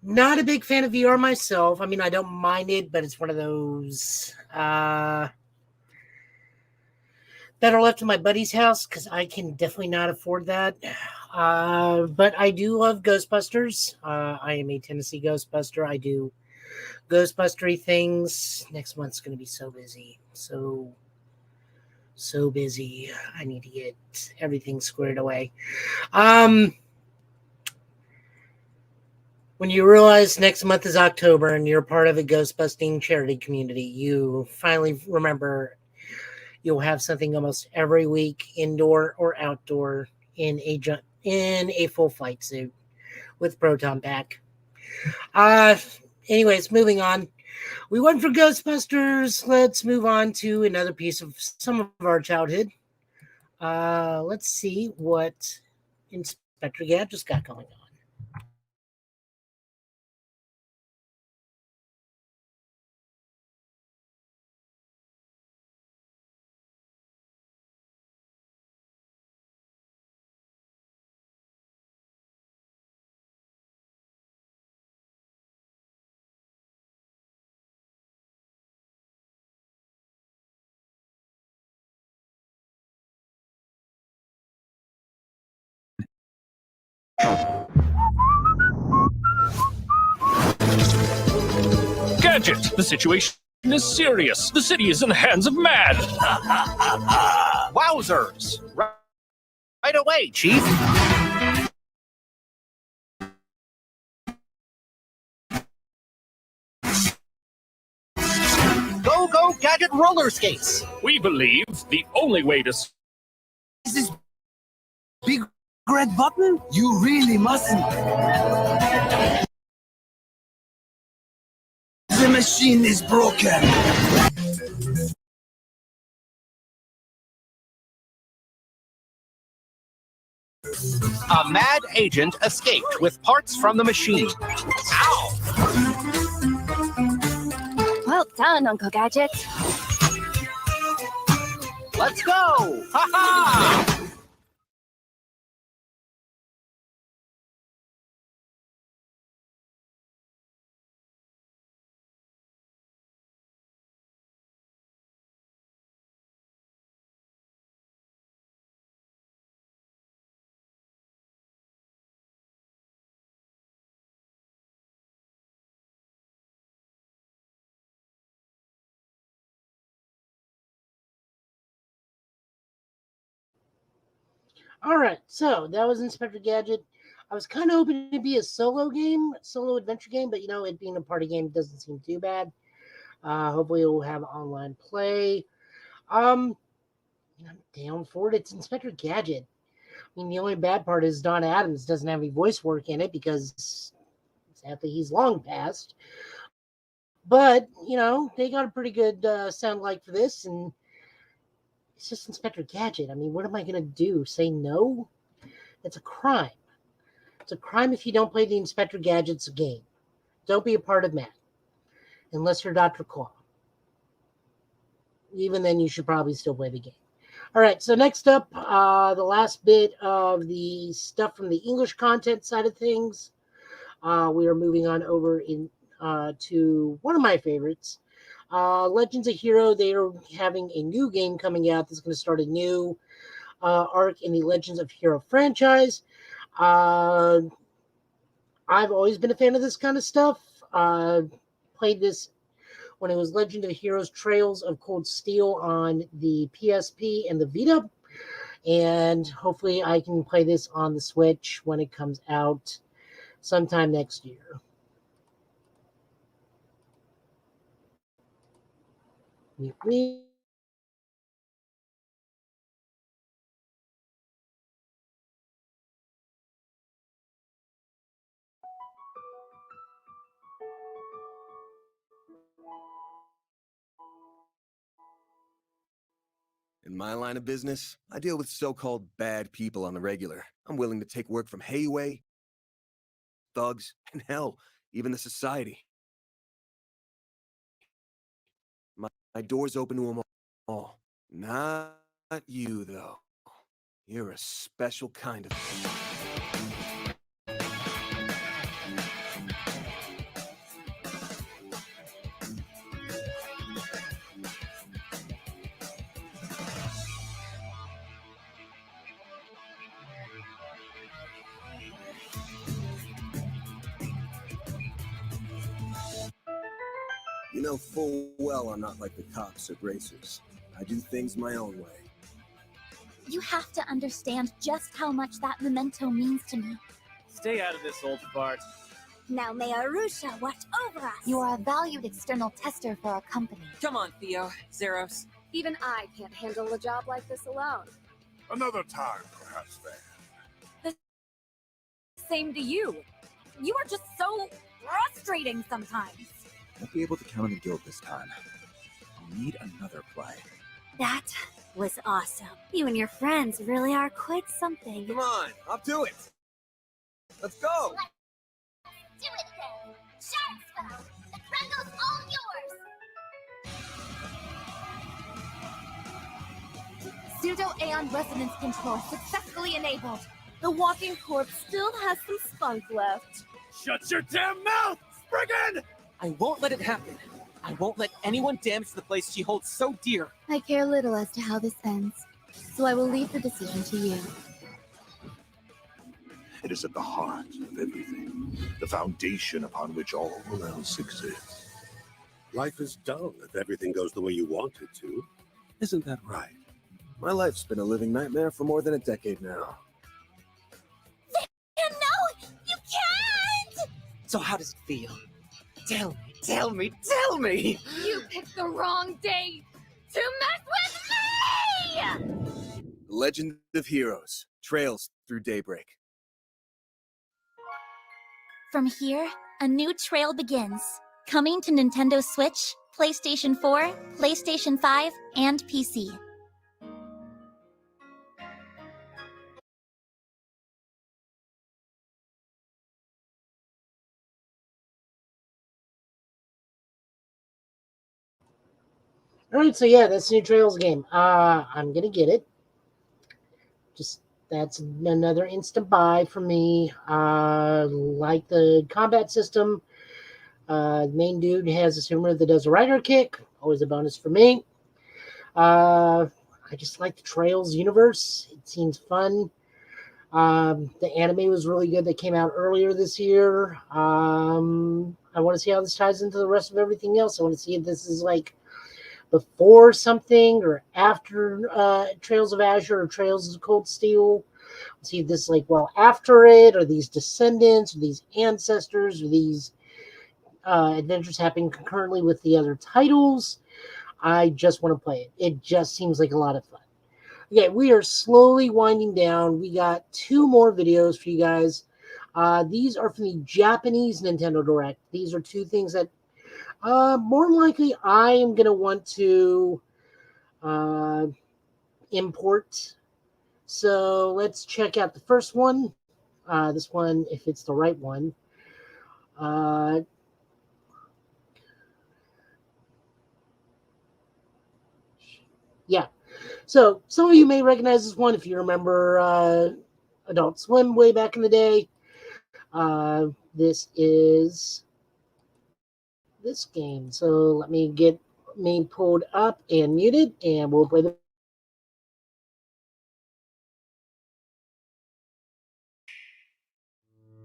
Not a big fan of VR myself. I mean, I don't mind it, but it's one of those that are left in my buddy's house because I can definitely not afford that. But I do love Ghostbusters. I am a Tennessee Ghostbuster. I do Ghostbustery things. Next month's going to be so busy. So busy. I need to get everything squared away. When you realize next month is October and you're part of a Ghostbusting charity community, you finally remember you'll have something almost every week, indoor or outdoor, in a full flight suit with Proton Pack. Anyways, moving on. We went for Ghostbusters. Let's move on to another piece of some of our childhood. Let's see what Inspector Gadget's got going on. Gadget, the situation is serious. The city is in the hands of mad. Wowzers! Right away, Chief. Go, Gadget roller skates! We believe the only way to... Is this big red button? You really mustn't. The machine is broken. A mad agent escaped with parts from the machine. Ow! Well done, Uncle Gadget. Let's go! Ha-ha! All right, so that was Inspector Gadget. I was kind of hoping to be a solo adventure game, but it being a party game doesn't seem too bad. Hopefully, it will have online play. I'm down for it. It's Inspector Gadget. I mean, the only bad part is Don Adams doesn't have any voice work in it because sadly he's long passed. But they got a pretty good sound like for this, and it's just Inspector Gadget. I mean, what am I going to do? Say no? It's a crime. It's a crime if you don't play the Inspector Gadget's game. Don't be a part of that. Unless you're Dr. Claw. Even then, you should probably still play the game. All right, so next up, the last bit of the stuff from the English content side of things. We are moving on over to one of my favorites. Legends of Hero, they are having a new game coming out that's going to start a new arc in the Legends of Hero franchise. I've always been a fan of this kind of stuff. Played this when it was Legend of Heroes Trails of Cold Steel on the PSP and the Vita. And hopefully I can play this on the Switch when it comes out sometime next year. We In my line of business, I deal with so-called bad people on the regular. I'm willing to take work from hayway, thugs, and hell, even the society. My door's open to them all. Not you, though. You're a special kind of... You know full well I'm not like the cops or bracers. I do things my own way. You have to understand just how much that memento means to me. Stay out of this, old fart. Now may Arusha watch over us. You are a valued external tester for our company. Come on, Theo. Zeros. Even I can't handle a job like this alone. Another time, perhaps, then. Same to you. You are just so frustrating sometimes. Won't be able to count on the guild this time. I'll need another play. That was awesome. You and your friends really are quite something. Come on, up to it. Let's go. Let's do it then. Sharksville, the Krengel's all yours. Pseudo-Aeon resonance control successfully enabled. The walking corpse still has some spunk left. Shut your damn mouth, Spriggan! I won't let it happen. I won't let anyone damage the place she holds so dear. I care little as to how this ends, so I will leave the decision to you. It is at the heart of everything, the foundation upon which all else exists. Life is dull if everything goes the way you want it to. Isn't that right? My life's been a living nightmare for more than a decade now. No, you can't! So how does it feel? Tell me! You picked the wrong day to mess with me! The Legend of Heroes, Trails Through Daybreak. From here, a new trail begins. Coming to Nintendo Switch, PlayStation 4, PlayStation 5, and PC. All right, so yeah, that's the new Trails game. I'm gonna get it. Just that's another instant buy for me. Like the combat system. The main dude has a swimmer that does a rider kick. Always a bonus for me. I just like the Trails universe. It seems fun. The anime was really good that came out earlier this year. I want to see how this ties into the rest of everything else. I want to see if this is like before something or after Trails of Azure or Trails of Cold Steel. See if this is like well after it, or these descendants, or these ancestors, or these adventures happening concurrently with the other titles. I just want to play it. It just seems like a lot of fun. Okay, we are slowly winding down. We got 2 more videos for you guys. These are from the Japanese Nintendo Direct. These are 2 things that more than likely I am going to want to import. So let's check out the first one. This one, if it's the right one. Yeah. So some of you may recognize this one if you remember Adult Swim way back in the day. This is this game. So let me get me pulled up and muted, and we'll play the.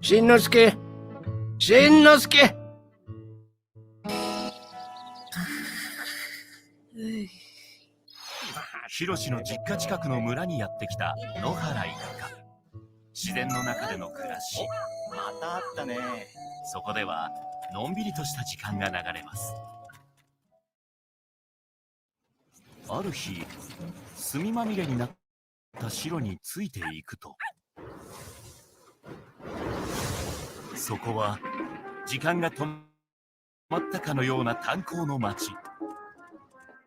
Shinnosuke! Shinnosuke! ヒロシの実家近くの村にやってきた野原一家。自然の中での暮らし。またあったね。そこではのんびりとした時間が流れます。ある日、墨まみれになった城についていくと、そこは時間が止まったかのような炭鉱の町。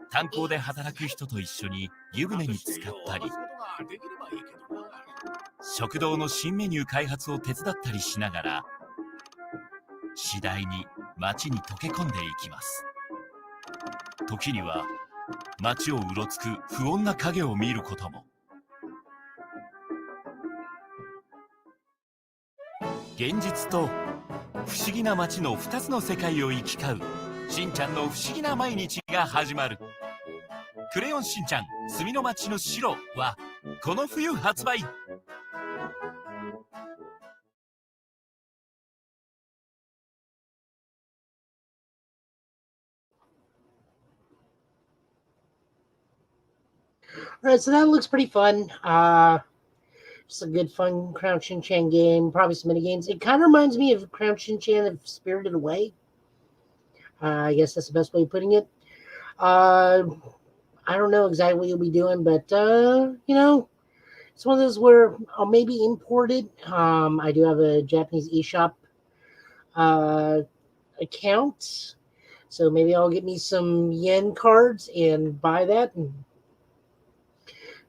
炭鉱で働く人と一緒に湯船に浸かったり、食堂の新メニュー開発を手伝ったりしながら、次第に街に溶け込んでいきます。時には街をうろつく不穏な影を見ることも。現実と不思議な街の2つの世界を行き交うしんちゃんの不思議な毎日が始まる。クレヨンしんちゃん墨の街の城はこの冬発売。All right, so that looks pretty fun. Just a good, fun Crown Shin Chan game. Probably some mini games. It kind of reminds me of Crown Shin Chan of Spirited Away. I guess that's the best way of putting it. I don't know exactly what you'll be doing, but you know, it's one of those where I'll maybe import it. I do have a Japanese eShop account, so maybe I'll get me some yen cards and buy that and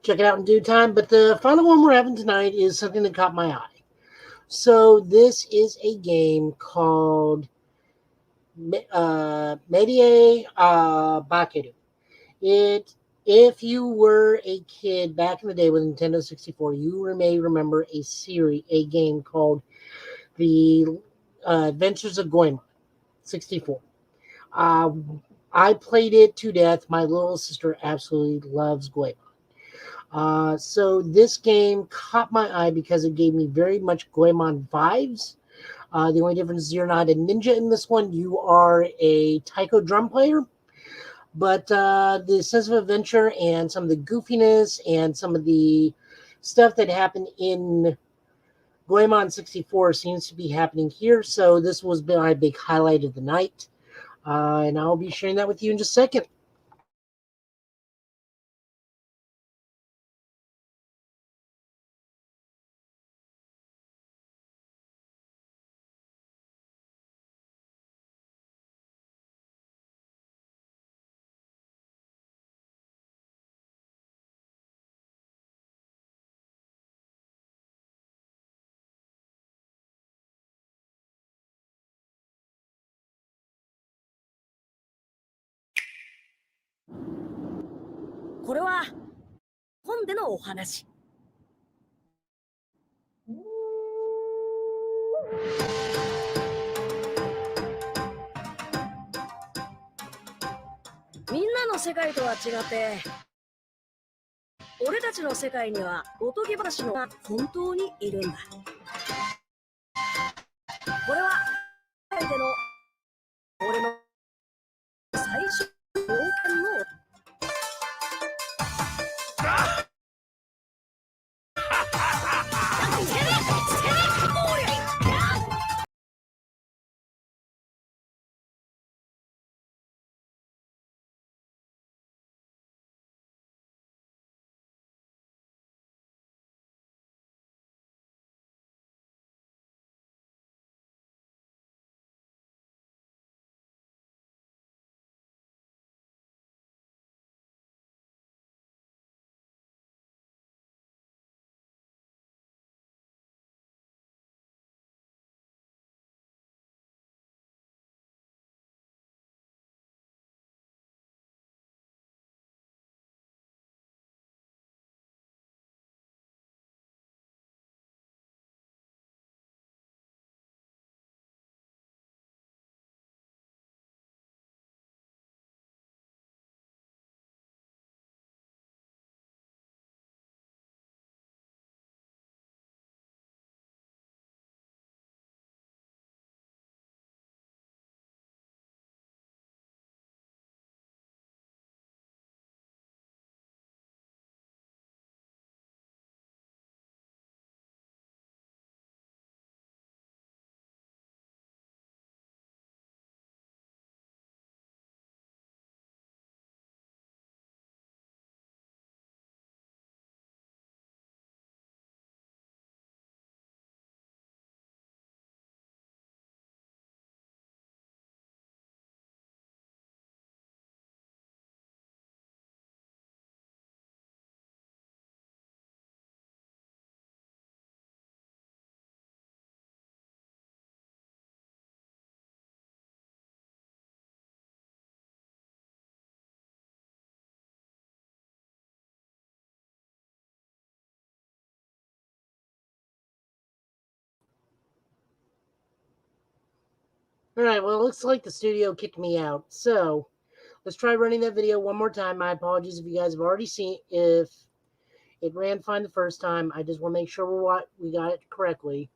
check it out in due time. But the final one we're having tonight is something that caught my eye. So this is a game called Medie Bakeru. If you were a kid back in the day with Nintendo 64, you may remember a game called The Adventures of Goemon 64. I played it to death. My little sister absolutely loves Goemon. So this game caught my eye because it gave me very much Goemon vibes. The only difference is you're not a ninja in this one. You are a taiko drum player. But the sense of adventure and some of the goofiness and some of the stuff that happened in Goemon 64 seems to be happening here. So this was my big highlight of the night. And I'll be sharing that with you in just a second.これは本でのお話。みんなの世界とは違って、俺たちの世界にはおとぎ話のが本当にいるんだ。これは相手の俺の最初の冒険の All right, well, it looks like the studio kicked me out. So let's try running that video one more time. My apologies if you guys have already seen if it ran fine the first time. I just want to make sure we got it correctly.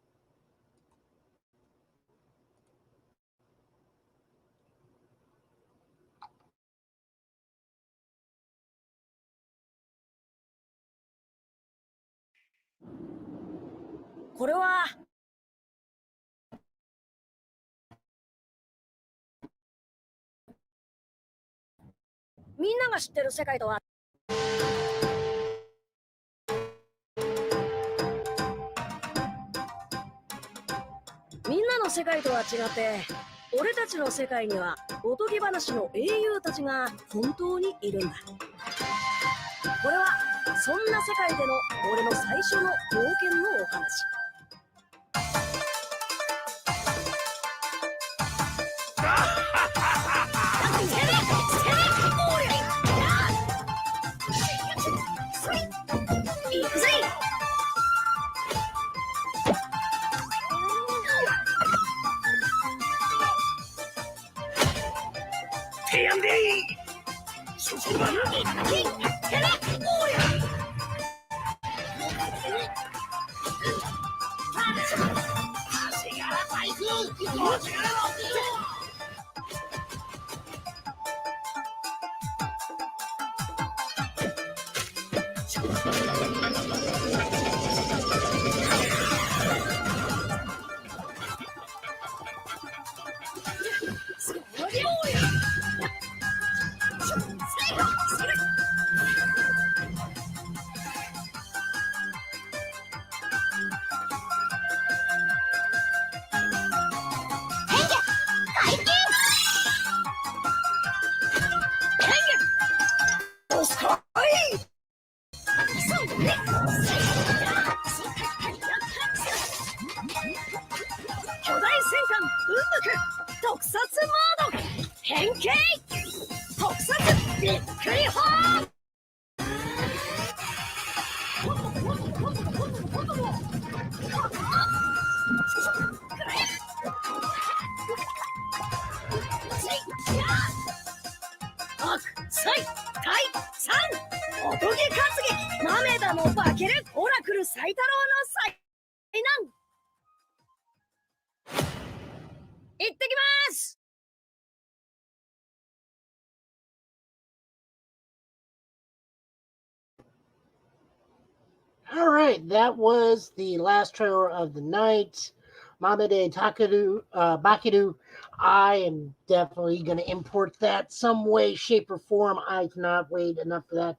All right, that was the last trailer of the night. Mamede Bakiru. I am definitely going to import that some way, shape, or form. I cannot wait enough for that.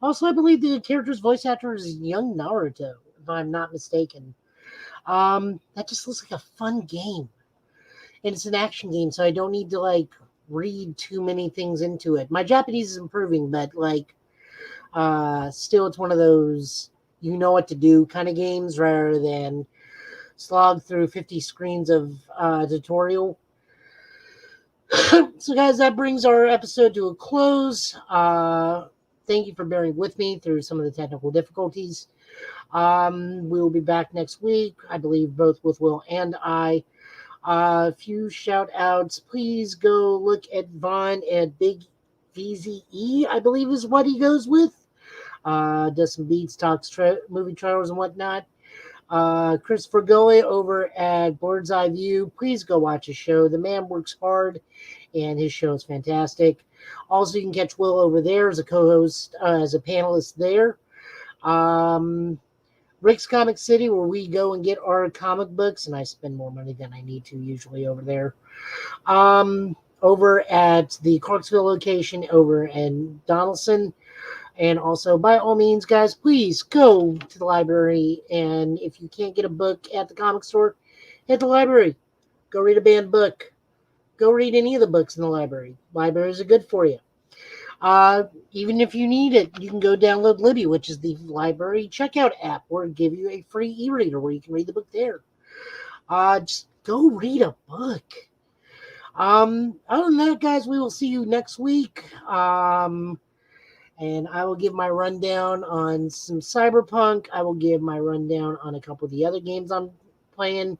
Also, I believe the character's voice actor is young Naruto, if I'm not mistaken. That just looks like a fun game. And it's an action game, so I don't need to read too many things into it. My Japanese is improving, but still it's one of those you know what to do kind of games rather than slog through 50 screens of tutorial. So guys, that brings our episode to a close. Thank you for bearing with me through some of the technical difficulties. We will be back next week, I believe, both with Will and I. A few shout outs. Please go look at Vaughn at Big VZE, I believe is what he goes with. Does some beats, talks movie trailers and whatnot. Christopher Gully over at Bird's Eye View. Please go watch his show. The man works hard, and his show is fantastic. Also, you can catch Will over there as a co-host, as a panelist there. Rick's Comic City, where we go and get our comic books, and I spend more money than I need to usually over there. Over at the Clarksville location over in Donaldson. And also, by all means, guys, please go to the library. And if you can't get a book at the comic store, hit the library. Go read a banned book. Go read any of the books in the library. Libraries are good for you. Even if you need it, you can go download Libby, which is the library checkout app, or give you a free e-reader where you can read the book there. Just go read a book. Other than that, guys, we will see you next week. And I will give my rundown on some Cyberpunk. I will give my rundown on a couple of the other games I'm playing,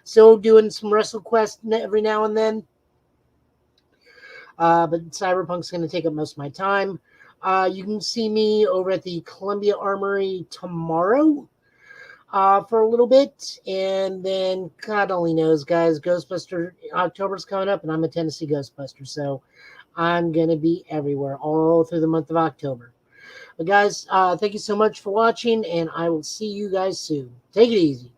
still doing some WrestleQuest every now and then. But Cyberpunk's going to take up most of my time. You can see me over at the Columbia Armory tomorrow for a little bit. And then God only knows, guys, Ghostbuster October's coming up, and I'm a Tennessee Ghostbuster. So I'm going to be everywhere all through the month of October. But guys, thank you so much for watching, and I will see you guys soon. Take it easy.